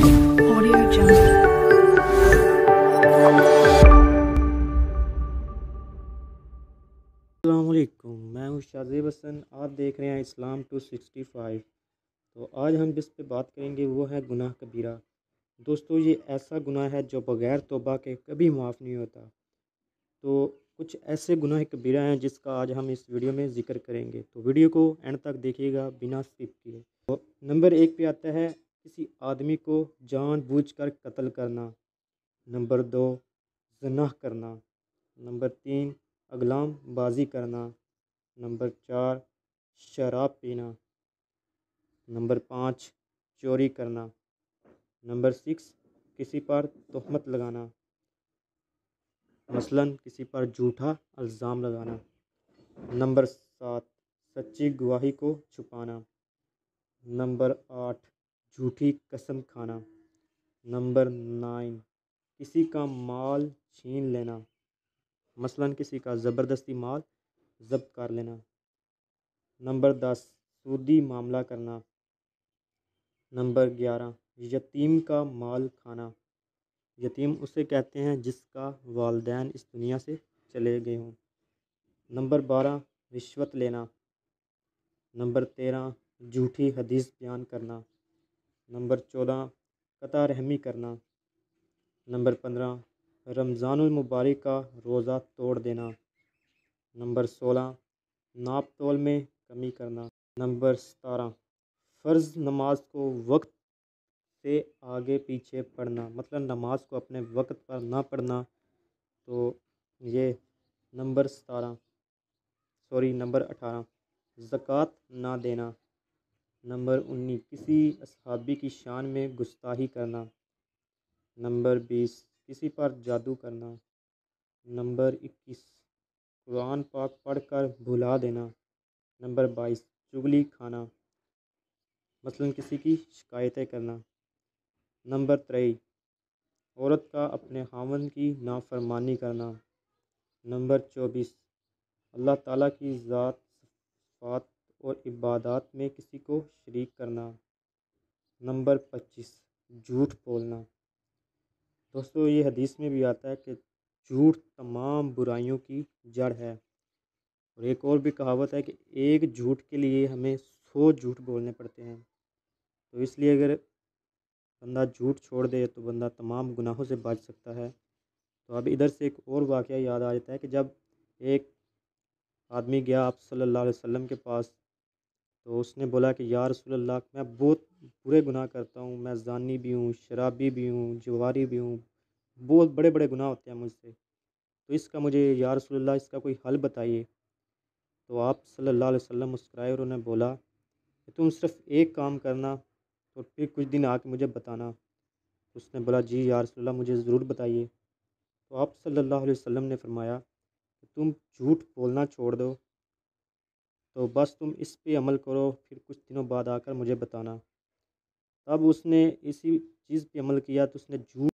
Audio Jungle. السلام علیکم، میں ہوں شاذیب حسن، آپ دیکھ رہے ہیں اسلام 265۔ تو آج ہم جس پہ بات کریں گے وہ ہے گناہ کبیرہ۔ دوستو، یہ ایسا گناہ ہے جو بغیر توبہ کے کبھی معاف نہیں ہوتا۔ تو کچھ ایسے گناہ کبیرہ ہیں جس کا آج ہم اس ویڈیو میں ذکر کریں گے، تو ویڈیو کو اینڈ تک دیکھیے گا بنا سکپ کیے۔ تو نمبر 1 پہ آتا ہے کسی آدمی کو جان بوجھ کر قتل کرنا۔ نمبر 2 زنا کرنا۔ نمبر 3 اغلام بازی کرنا۔ نمبر 4 شراب پینا۔ نمبر 5 چوری کرنا۔ نمبر 6 کسی پر تہمت لگانا، مثلاً کسی پر جھوٹا الزام لگانا۔ نمبر 7 سچی گواہی کو چھپانا۔ نمبر 8 جھوٹی قسم کھانا۔ نمبر 9 کسی کا مال چھین لینا، مثلاً کسی کا زبردستی مال ضبط کر لینا۔ نمبر 10 سودی معاملہ کرنا۔ نمبر 11 یتیم کا مال کھانا۔ یتیم اسے کہتے ہیں جس کا والدین اس دنیا سے چلے گئے ہوں۔ نمبر 12 رشوت لینا۔ نمبر 13 جھوٹی حدیث بیان کرنا۔ نمبر 14 قطع رحمی کرنا۔ نمبر 15 رمضان المبارک کا روزہ توڑ دینا۔ نمبر 16 ناپ تول میں کمی کرنا۔ نمبر 17 فرض نماز کو وقت سے آگے پیچھے پڑھنا، مطلب نماز کو اپنے وقت پر نہ پڑھنا، تو یہ نمبر 18 زکوٰۃ نہ دینا۔ نمبر 19 کسی اصحابی کی شان میں گستاخی کرنا۔ نمبر 20 کسی پر جادو کرنا۔ نمبر 21 قرآن پاک پڑھ کر بھلا دینا۔ نمبر 22 چغلی کھانا، مثلاً کسی کی شکایتیں کرنا۔ نمبر 23 عورت کا اپنے خاوند کی نافرمانی کرنا۔ نمبر 24 اللہ تعالیٰ کی ذات صفات اور عبادات میں کسی کو شریک کرنا۔ نمبر 25 جھوٹ بولنا۔ دوستو، یہ حدیث میں بھی آتا ہے کہ جھوٹ تمام برائیوں کی جڑ ہے، اور ایک اور بھی کہاوت ہے کہ ایک جھوٹ کے لیے ہمیں 100 جھوٹ بولنے پڑتے ہیں۔ تو اس لیے اگر بندہ جھوٹ چھوڑ دے تو بندہ تمام گناہوں سے بچ سکتا ہے۔ تو اب ادھر سے ایک اور واقعہ یاد آ جاتا ہے کہ جب ایک آدمی گیا آپ صلی اللہ علیہ وسلم کے پاس، تو اس نے بولا کہ یا رسول اللہ، میں بہت برے گناہ کرتا ہوں، میں زانی بھی ہوں، شرابی بھی ہوں، جواری بھی ہوں، بہت بڑے بڑے گناہ ہوتے ہیں مجھ سے، تو اس کا مجھے یا رسول اللہ اس کا کوئی حل بتائیے۔ تو آپ صلی اللہ علیہ وسلم مسکرائے اور انہوں نے بولا کہ تم صرف ایک کام کرنا اور پھر کچھ دن آ کے مجھے بتانا۔ تو اس نے بولا جی یا رسول اللہ مجھے ضرور بتائیے۔ تو آپ صلی اللہ علیہ وسلم نے فرمایا کہ تم جھوٹ بولنا چھوڑ دو، تو بس تم اس پہ عمل کرو، پھر کچھ دنوں بعد آ کر مجھے بتانا۔ تب اس نے اسی چیز پہ عمل کیا، تو اس نے جھوٹ